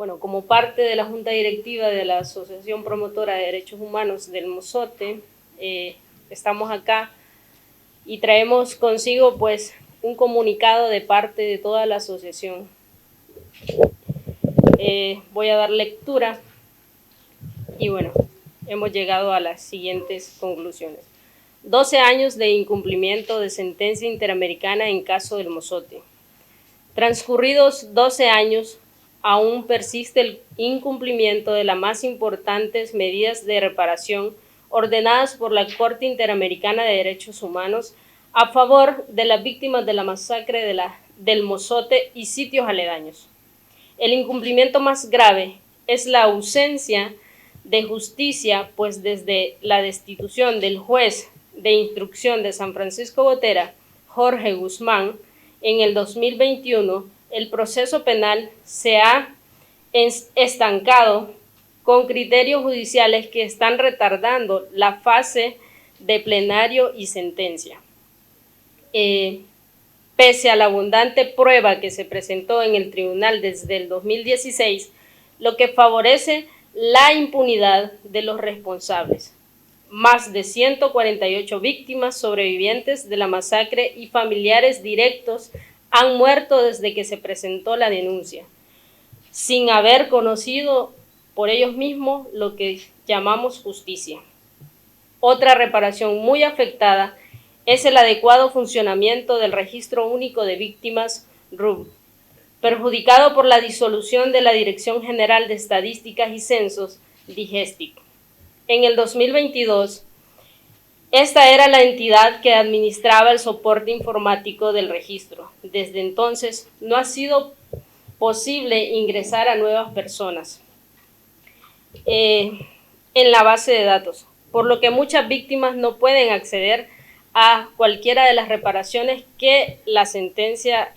bueno, como parte de la Junta Directiva de la Asociación Promotora de Derechos Humanos del Mozote, estamos acá y traemos consigo pues un comunicado de parte de toda la asociación. Voy a dar lectura y bueno, hemos llegado a las siguientes conclusiones. 12 años de incumplimiento de sentencia interamericana en caso del Mozote. Transcurridos 12 años, aún persiste el incumplimiento de las más importantes medidas de reparación ordenadas por la Corte Interamericana de Derechos Humanos a favor de las víctimas de la masacre del Mozote y sitios aledaños. El incumplimiento más grave es la ausencia de justicia, pues desde la destitución del juez de instrucción de San Francisco Gotera, Jorge Guzmán, en el 2021, el proceso penal se ha estancado con criterios judiciales que están retardando la fase de plenario y sentencia. Pese a la abundante prueba que se presentó en el tribunal desde el 2016, lo que favorece la impunidad de los responsables. Más de 148 víctimas sobrevivientes de la masacre y familiares directos han muerto desde que se presentó la denuncia, sin haber conocido por ellos mismos lo que llamamos justicia. Otra reparación muy afectada es el adecuado funcionamiento del Registro Único de Víctimas, RUV, perjudicado por la disolución de la Dirección General de Estadísticas y Censos, DIGESTIC. En el 2022, esta era la entidad que administraba el soporte informático del registro. Desde entonces, no ha sido posible ingresar a nuevas personas en la base de datos, por lo que muchas víctimas no pueden acceder a cualquiera de las reparaciones que la sentencia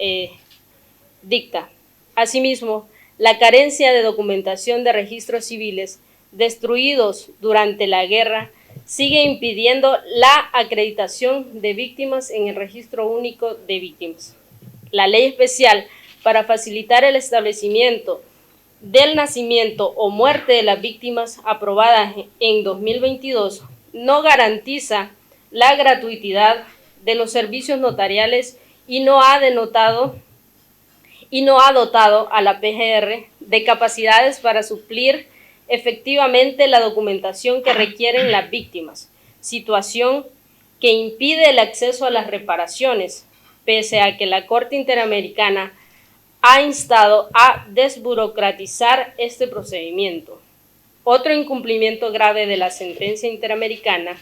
dicta. Asimismo, la carencia de documentación de registros civiles destruidos durante la guerra sigue impidiendo la acreditación de víctimas en el Registro Único de Víctimas. La ley especial para facilitar el establecimiento del nacimiento o muerte de las víctimas, aprobada en 2022, no garantiza la gratuidad de los servicios notariales y no ha dotado a la PGR de capacidades para suplir efectivamente la documentación que requieren las víctimas, situación que impide el acceso a las reparaciones, pese a que la Corte Interamericana ha instado a desburocratizar este procedimiento. Otro incumplimiento grave de la sentencia interamericana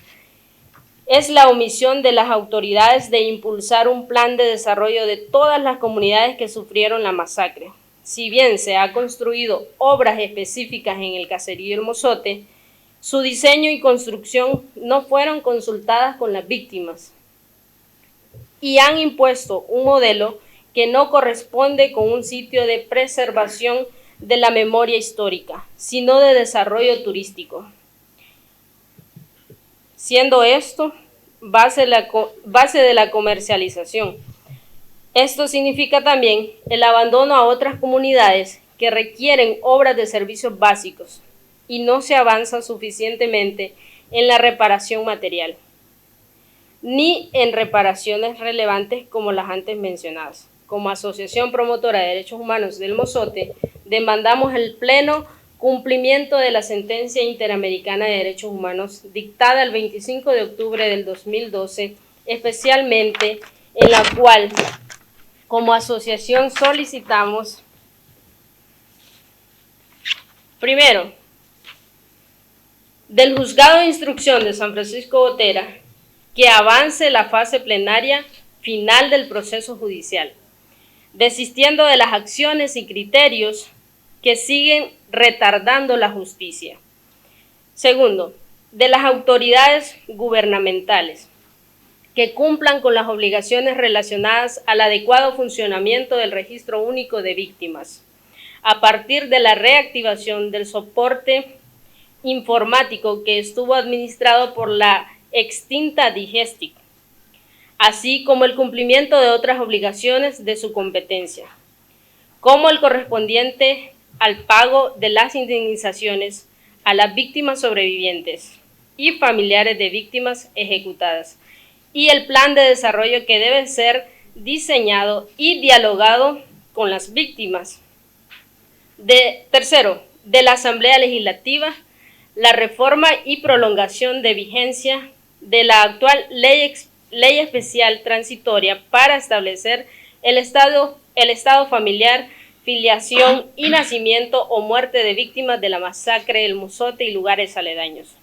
es la omisión de las autoridades de impulsar un plan de desarrollo de todas las comunidades que sufrieron la masacre. Si bien se han construido obras específicas en el caserío El Mozote, su diseño y construcción no fueron consultadas con las víctimas y han impuesto un modelo que no corresponde con un sitio de preservación de la memoria histórica, sino de desarrollo turístico. Siendo esto base de la comercialización. Esto significa también el abandono a otras comunidades que requieren obras de servicios básicos y no se avanza suficientemente en la reparación material, ni en reparaciones relevantes como las antes mencionadas. Como Asociación Promotora de Derechos Humanos del Mozote, demandamos el pleno cumplimiento de la Sentencia Interamericana de Derechos Humanos dictada el 25 de octubre del 2012, especialmente en la cual, como asociación, solicitamos, primero, del Juzgado de Instrucción de San Francisco Gotera, que avance la fase plenaria final del proceso judicial, desistiendo de las acciones y criterios que siguen retardando la justicia. Segundo, de las autoridades gubernamentales, que cumplan con las obligaciones relacionadas al adecuado funcionamiento del Registro Único de Víctimas, a partir de la reactivación del soporte informático que estuvo administrado por la extinta DIGESTIC, así como el cumplimiento de otras obligaciones de su competencia, como el correspondiente al pago de las indemnizaciones a las víctimas sobrevivientes y familiares de víctimas ejecutadas, y el plan de desarrollo que debe ser diseñado y dialogado con las víctimas. Tercero, de la Asamblea Legislativa, la reforma y prolongación de vigencia de la actual ley especial transitoria para establecer el estado familiar, filiación y nacimiento o muerte de víctimas de la masacre del Mozote y lugares aledaños,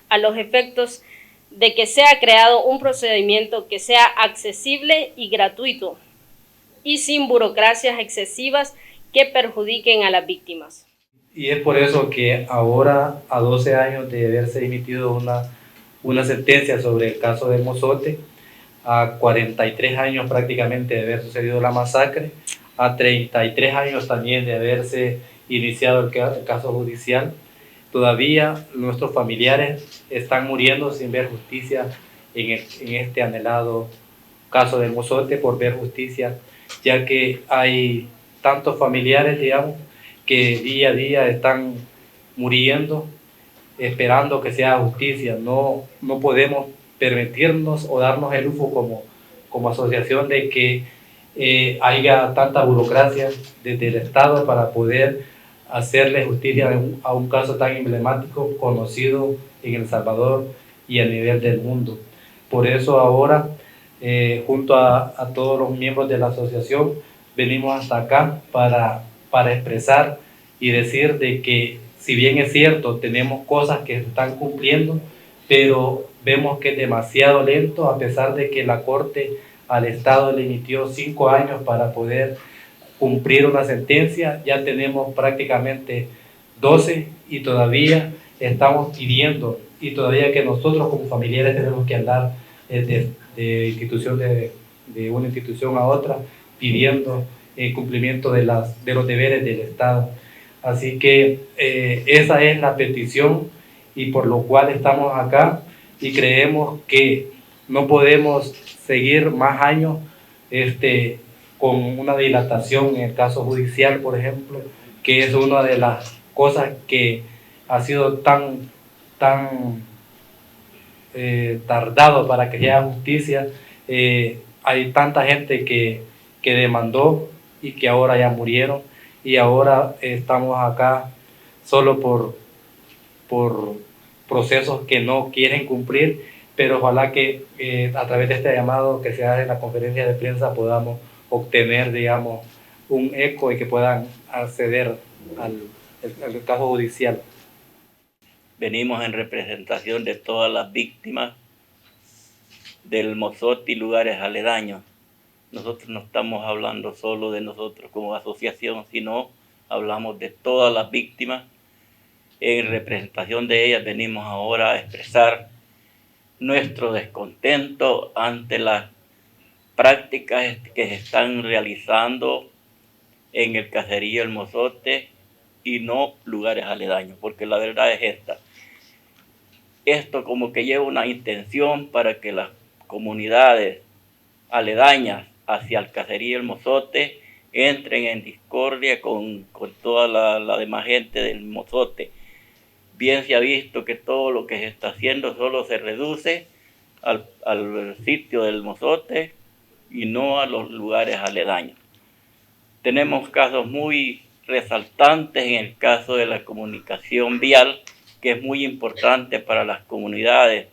a los efectos de que sea creado un procedimiento que sea accesible y gratuito y sin burocracias excesivas que perjudiquen a las víctimas. Y es por eso que ahora, a 12 años de haberse emitido una sentencia sobre el caso del Mozote, a 43 años prácticamente de haber sucedido la masacre, a 33 años también de haberse iniciado el caso judicial, todavía nuestros familiares están muriendo sin ver justicia en este anhelado caso del Mozote, por ver justicia, ya que hay tantos familiares, digamos, que día a día están muriendo esperando que sea justicia. No podemos permitirnos o darnos el lujo como asociación de que haya tanta burocracia desde el Estado para poder hacerle justicia a un caso tan emblemático, conocido en El Salvador y a nivel del mundo. Por eso ahora, junto a todos los miembros de la asociación, venimos hasta acá para expresar y decir de que, si bien es cierto, tenemos cosas que están cumpliendo, pero vemos que es demasiado lento, a pesar de que la Corte al Estado le emitió 5 años para poder cumplir una sentencia. Ya tenemos prácticamente 12 y todavía estamos pidiendo, y todavía que nosotros como familiares tenemos que andar de institución de una institución a otra pidiendo el cumplimiento de los deberes del Estado. Así que esa es la petición y por lo cual estamos acá, y creemos que no podemos seguir más años con una dilatación en el caso judicial, por ejemplo, que es una de las cosas que ha sido tan tardado para que haya justicia. Hay tanta gente que demandó y que ahora ya murieron, y ahora estamos acá solo por procesos que no quieren cumplir, pero ojalá que a través de este llamado que se hace en la conferencia de prensa podamos obtener, digamos, un eco y que puedan acceder al caso judicial. Venimos en representación de todas las víctimas del Mozote y lugares aledaños. Nosotros no estamos hablando solo de nosotros como asociación, sino hablamos de todas las víctimas. En representación de ellas venimos ahora a expresar nuestro descontento ante las prácticas que se están realizando en el caserío El Mozote y no lugares aledaños, porque la verdad es esta. Esto como que lleva una intención para que las comunidades aledañas hacia el caserío El Mozote entren en discordia con toda la demás gente del Mozote. Bien se ha visto que todo lo que se está haciendo solo se reduce al sitio del Mozote y no a los lugares aledaños. Tenemos casos muy resaltantes en el caso de la comunicación vial, que es muy importante para las comunidades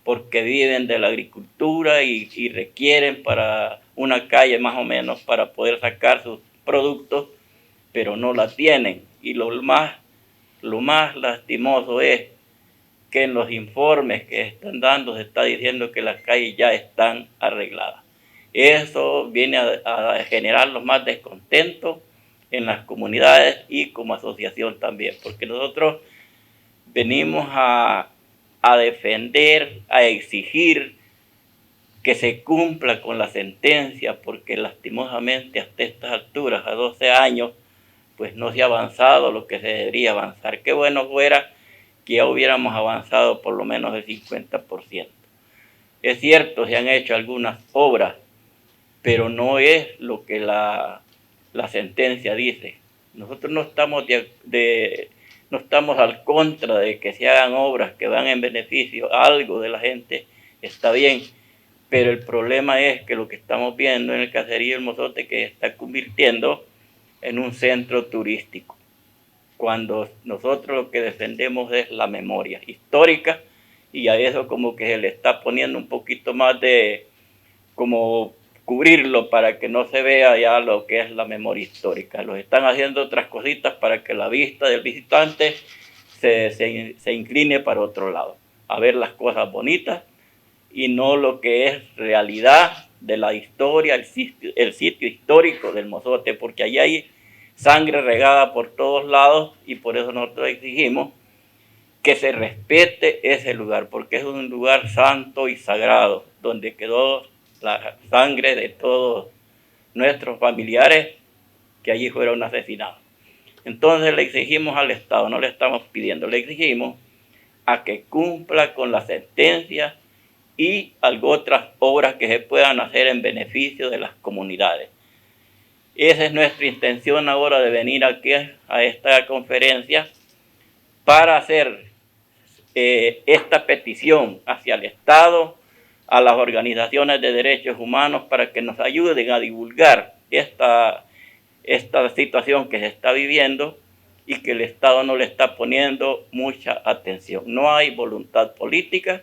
porque viven de la agricultura y requieren para una calle más o menos para poder sacar sus productos, pero no la tienen. Y lo más lastimoso es que en los informes que están dando se está diciendo que las calles ya están arregladas. Eso viene a generar los más descontentos en las comunidades y como asociación también, porque nosotros venimos a defender, a exigir que se cumpla con la sentencia, porque lastimosamente hasta estas alturas, a 12 años, pues no se ha avanzado lo que se debería avanzar. Qué bueno fuera que ya hubiéramos avanzado por lo menos el 50%. Es cierto, se han hecho algunas obras, pero no es lo que la sentencia dice. Nosotros no estamos, no estamos al contra de que se hagan obras que van en beneficio a algo de la gente, está bien, pero el problema es que lo que estamos viendo en el caserío El Mozote que está convirtiendo en un centro turístico, cuando nosotros lo que defendemos es la memoria histórica, y a eso como que se le está poniendo un poquito más de como cubrirlo para que no se vea ya lo que es la memoria histórica. Los están haciendo otras cositas para que la vista del visitante se incline para otro lado, a ver las cosas bonitas y no lo que es realidad de la historia, el sitio histórico del Mozote, porque allí hay sangre regada por todos lados y por eso nosotros exigimos que se respete ese lugar, porque es un lugar santo y sagrado, donde quedó la sangre de todos nuestros familiares que allí fueron asesinados. Entonces le exigimos al Estado, no le estamos pidiendo, le exigimos a que cumpla con la sentencia y otras obras que se puedan hacer en beneficio de las comunidades. Esa es nuestra intención ahora de venir aquí a esta conferencia para hacer esta petición hacia el Estado, a las organizaciones de derechos humanos para que nos ayuden a divulgar esta situación que se está viviendo y que el Estado no le está poniendo mucha atención. No hay voluntad política,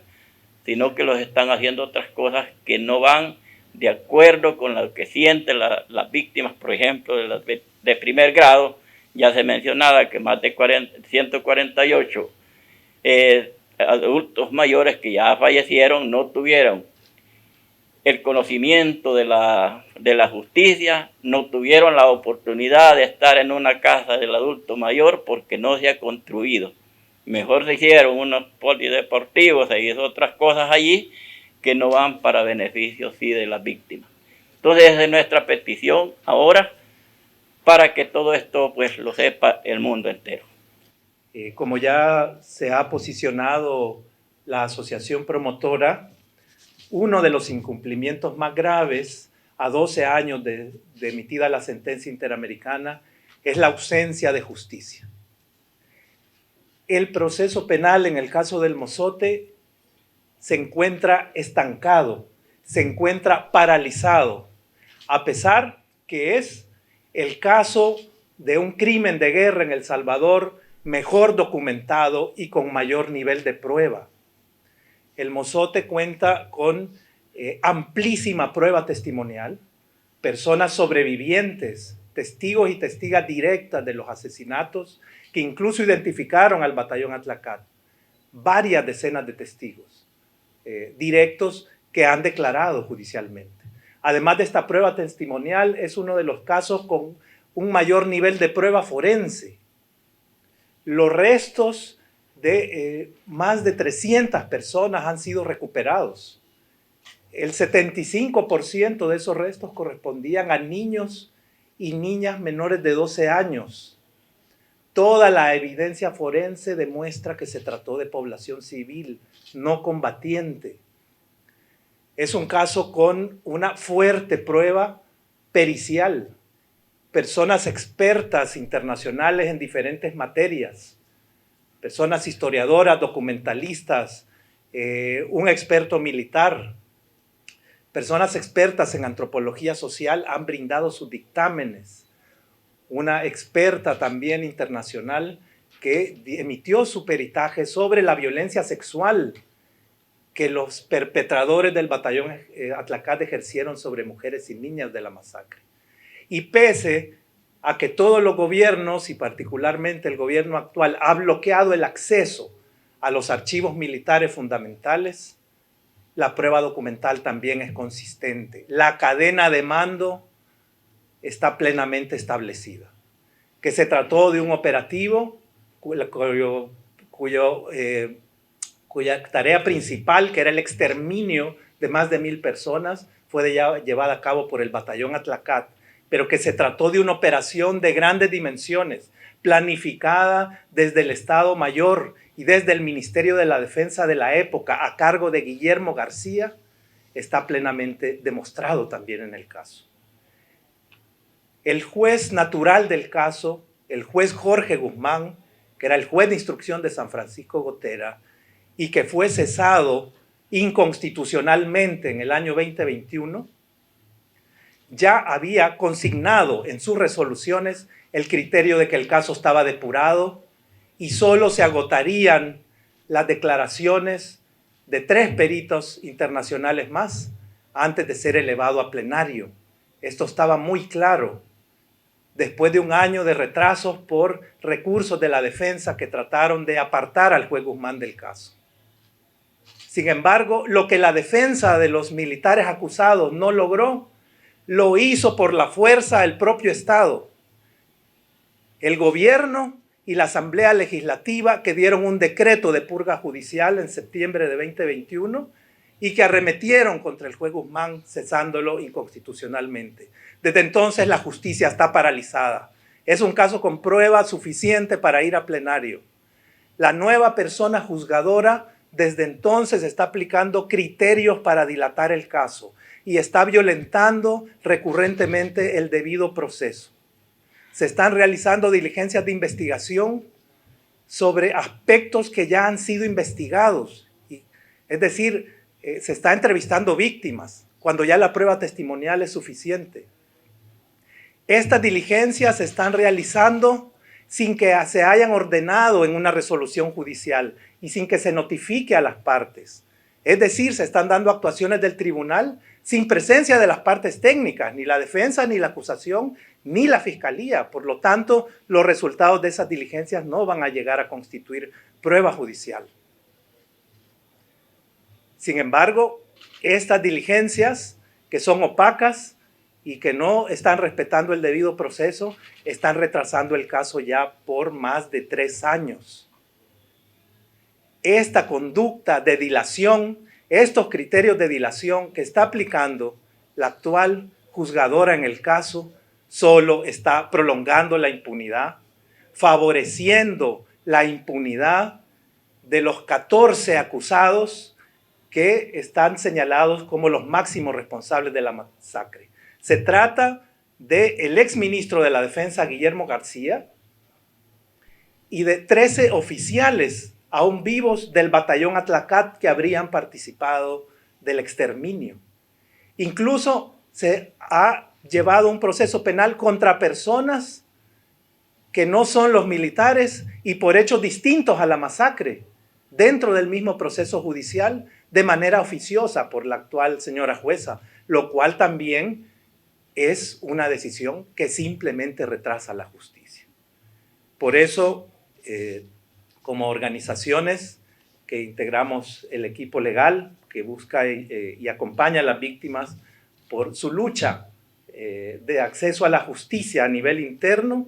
sino que los están haciendo otras cosas que no van de acuerdo con lo que sienten las víctimas, por ejemplo, de primer grado. Ya se mencionaba que más de 148 adultos mayores que ya fallecieron no tuvieron el conocimiento de la justicia, no tuvieron la oportunidad de estar en una casa del adulto mayor porque no se ha construido. Mejor se hicieron unos polideportivos, se hizo otras cosas allí que no van para beneficio sí de las víctimas. Entonces esa es nuestra petición ahora para que todo esto pues lo sepa el mundo entero. Como ya se ha posicionado la asociación promotora, uno de los incumplimientos más graves a 12 años de emitida la sentencia interamericana es la ausencia de justicia. El proceso penal en el caso del Mozote se encuentra estancado, se encuentra paralizado, a pesar que es el caso de un crimen de guerra en El Salvador mejor documentado y con mayor nivel de prueba. El Mozote cuenta con amplísima prueba testimonial, personas sobrevivientes, testigos y testigas directas de los asesinatos que incluso identificaron al batallón Atlacat, varias decenas de testigos directos que han declarado judicialmente. Además de esta prueba testimonial, es uno de los casos con un mayor nivel de prueba forense. Los restos de más de 300 personas han sido recuperados. El 75% de esos restos correspondían a niños y niñas menores de 12 años. Toda la evidencia forense demuestra que se trató de población civil, no combatiente. Es un caso con una fuerte prueba pericial. Personas expertas internacionales en diferentes materias, personas historiadoras, documentalistas, un experto militar, personas expertas en antropología social han brindado sus dictámenes. Una experta también internacional que emitió su peritaje sobre la violencia sexual que los perpetradores del batallón Atlacat ejercieron sobre mujeres y niñas de la masacre. Y pese a que todos los gobiernos, y particularmente el gobierno actual, ha bloqueado el acceso a los archivos militares fundamentales, la prueba documental también es consistente. La cadena de mando está plenamente establecida. Que se trató de un operativo cuya tarea principal, que era el exterminio de más de 1,000 personas, fue llevada a cabo por el batallón Atlacat, pero que se trató de una operación de grandes dimensiones, planificada desde el Estado Mayor y desde el Ministerio de la Defensa de la época, a cargo de Guillermo García, está plenamente demostrado también en el caso. El juez natural del caso el juez Jorge Guzmán, que era el juez de instrucción de San Francisco Gotera, y que fue cesado inconstitucionalmente en el año 2021, ya había consignado en sus resoluciones el criterio de que el caso estaba depurado y solo se agotarían las declaraciones de 3 peritos internacionales más antes de ser elevado a plenario. Esto estaba muy claro. Después de un año de retrasos por recursos de la defensa que trataron de apartar al juez Guzmán del caso. Sin embargo, lo que la defensa de los militares acusados no logró, lo hizo por la fuerza el propio Estado. El gobierno y la Asamblea Legislativa, que dieron un decreto de purga judicial en septiembre de 2021 y que arremetieron contra el juez Guzmán, cesándolo inconstitucionalmente. Desde entonces la justicia está paralizada. Es un caso con prueba suficiente para ir a plenario. La nueva persona juzgadora desde entonces está aplicando criterios para dilatar el caso y está violentando recurrentemente el debido proceso. Se están realizando diligencias de investigación sobre aspectos que ya han sido investigados. Es decir, se está entrevistando víctimas cuando ya la prueba testimonial es suficiente. Estas diligencias se están realizando sin que se hayan ordenado en una resolución judicial y sin que se notifique a las partes. Es decir, se están dando actuaciones del tribunal sin presencia de las partes técnicas, ni la defensa, ni la acusación, ni la fiscalía. Por lo tanto, los resultados de esas diligencias no van a llegar a constituir prueba judicial. Sin embargo, estas diligencias, que son opacas y que no están respetando el debido proceso, están retrasando el caso ya por más de 3 años. Esta conducta de dilación, estos criterios de dilación que está aplicando la actual juzgadora en el caso, solo está prolongando la impunidad, favoreciendo la impunidad de los 14 acusados que están señalados como los máximos responsables de la masacre. Se trata del exministro de la Defensa, Guillermo García, y de 13 oficiales aún vivos del batallón Atlacat que habrían participado del exterminio. Incluso se ha llevado un proceso penal contra personas que no son los militares y por hechos distintos a la masacre, dentro del mismo proceso judicial, de manera oficiosa por la actual señora jueza, lo cual también es una decisión que simplemente retrasa la justicia. Por eso, como organizaciones que integramos el equipo legal que busca y acompaña a las víctimas por su lucha de acceso a la justicia a nivel interno,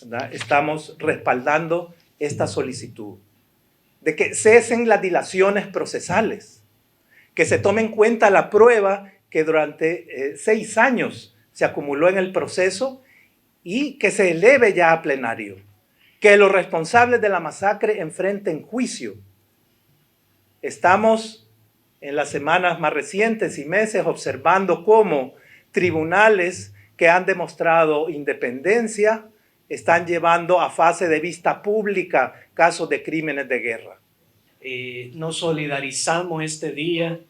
¿verdad?, estamos respaldando esta solicitud de que cesen las dilaciones procesales, que se tome en cuenta la prueba que durante 6 años se acumuló en el proceso y que se eleve ya a plenario, que los responsables de la masacre enfrenten juicio. Estamos en las semanas más recientes y meses observando cómo tribunales que han demostrado independencia están llevando a fase de vista pública casos de crímenes de guerra. Nos solidarizamos este día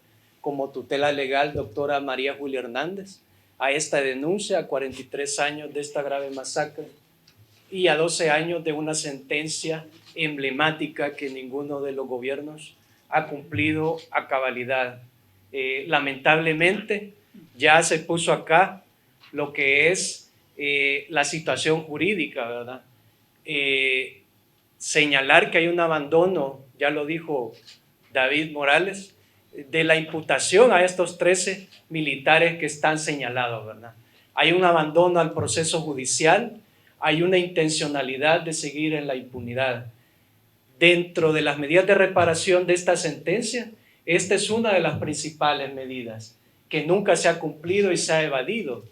como tutela legal, doctora María Julia Hernández, a esta denuncia, a 43 años de esta grave masacre y a 12 años de una sentencia emblemática que ninguno de los gobiernos ha cumplido a cabalidad. Lamentablemente ya se puso acá lo que es la situación jurídica, ¿verdad? Señalar que hay un abandono, ya lo dijo David Morales, de la imputación a estos 13 militares que están señalados, ¿verdad? Hay un abandono al proceso judicial, hay una intencionalidad de seguir en la impunidad. Dentro de las medidas de reparación de esta sentencia, esta es una de las principales medidas que nunca se ha cumplido y se ha evadido.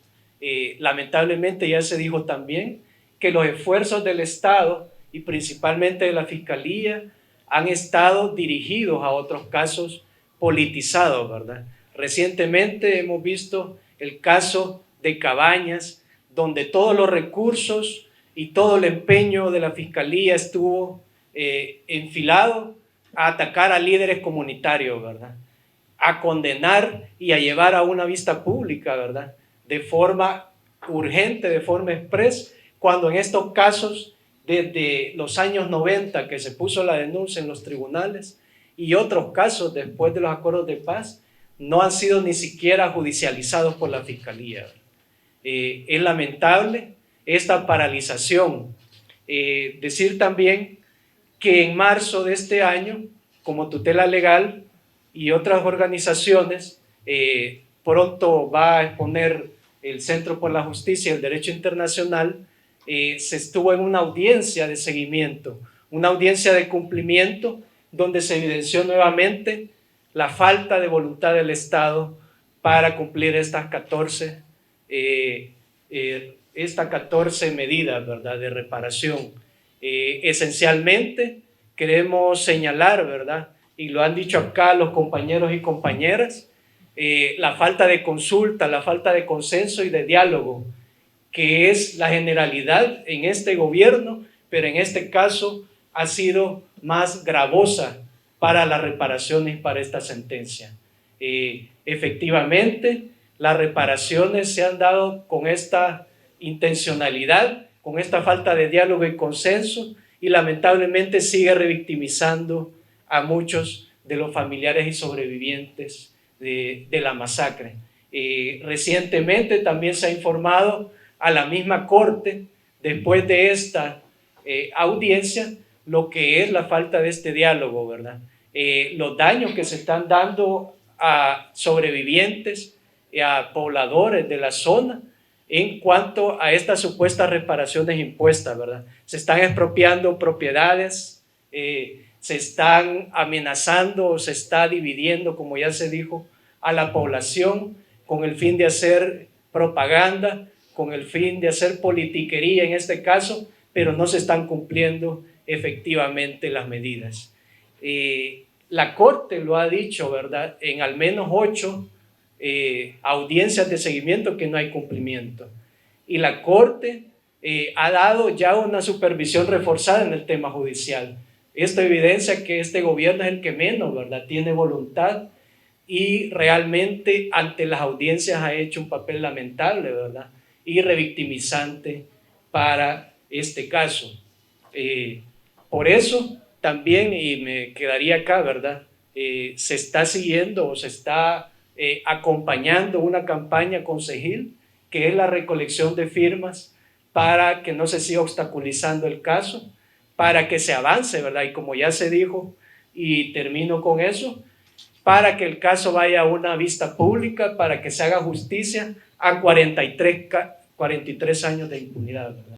Lamentablemente ya se dijo también que los esfuerzos del Estado y principalmente de la Fiscalía han estado dirigidos a otros casos politizados, ¿verdad? Recientemente hemos visto el caso de Cabañas, donde todos los recursos y todo el empeño de la Fiscalía estuvo enfilado a atacar a líderes comunitarios, ¿verdad? A condenar y a llevar a una vista pública, ¿verdad? De forma urgente, de forma express, cuando en estos casos, desde los años 90 que se puso la denuncia en los tribunales y otros casos después de los acuerdos de paz, no han sido ni siquiera judicializados por la Fiscalía. Es lamentable esta paralización. Decir también que en marzo de este año, como Tutela Legal y otras organizaciones, pronto va a exponer el Centro por la Justicia y el Derecho Internacional, se estuvo en una audiencia de seguimiento, una audiencia de cumplimiento, donde se evidenció nuevamente la falta de voluntad del Estado para cumplir estas 14 medidas, ¿verdad?, de reparación. Esencialmente queremos señalar, ¿verdad?, y lo han dicho acá los compañeros y compañeras, la falta de consulta, la falta de consenso y de diálogo, que es la generalidad en este gobierno, pero en este caso ha sido más gravosa para las reparaciones y para esta sentencia. Efectivamente, las reparaciones se han dado con esta intencionalidad, con esta falta de diálogo y consenso, y lamentablemente sigue revictimizando a muchos de los familiares y sobrevivientes de la masacre. Recientemente también se ha informado a la misma Corte, después de esta audiencia, lo que es la falta de este diálogo, ¿verdad? Los daños que se están dando a sobrevivientes y a pobladores de la zona en cuanto a estas supuestas reparaciones impuestas, ¿verdad? Se están expropiando propiedades, se están amenazando, se está dividiendo, como ya se dijo, a la población con el fin de hacer propaganda, con el fin de hacer politiquería en este caso, pero no se están cumpliendo efectivamente las medidas. La Corte lo ha dicho, ¿verdad?, en al menos 8 audiencias de seguimiento que no hay cumplimiento. Y la Corte ha dado ya una supervisión reforzada en el tema judicial. Esto evidencia que este gobierno es el que menos, ¿verdad?, tiene voluntad, y realmente ante las audiencias ha hecho un papel lamentable, ¿verdad?, y revictimizante para este caso. Por eso también, y me quedaría acá, ¿verdad?, se está siguiendo o se está acompañando una campaña con CEGIL, que es la recolección de firmas para que no se siga obstaculizando el caso, para que se avance, ¿verdad? Y como ya se dijo, y termino con eso, para que el caso vaya a una vista pública, para que se haga justicia a 43 años de impunidad, ¿verdad?